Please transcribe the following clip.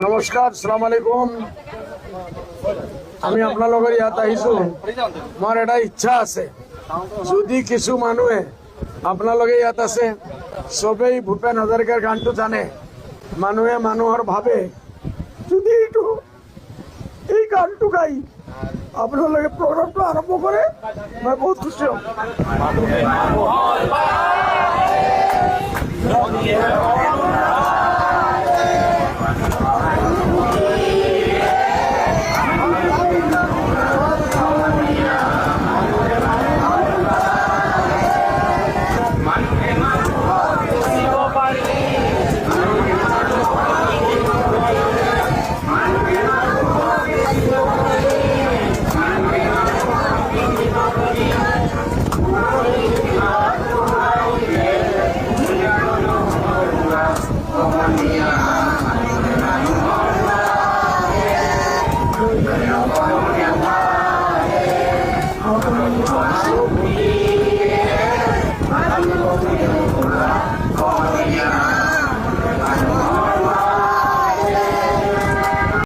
নমস্কাৰ, সালাম আলাইকুম। আমি আপোনালোকৰ ইয়াত আহিছো। মোৰ এটা ইচ্ছা আছে, যদি কিছু মানুহে আপোনালোকে ইয়াত আছে সবেই ভূপেন হাজৰিকাৰ গানটো জানে, মানুহে মানুহৰ ভাবে, যদি এই গানটো গাই আপোনালোকে প্ৰগ্ৰামটো আৰম্ভ কৰে, মই বহুত খুশি হ'ম।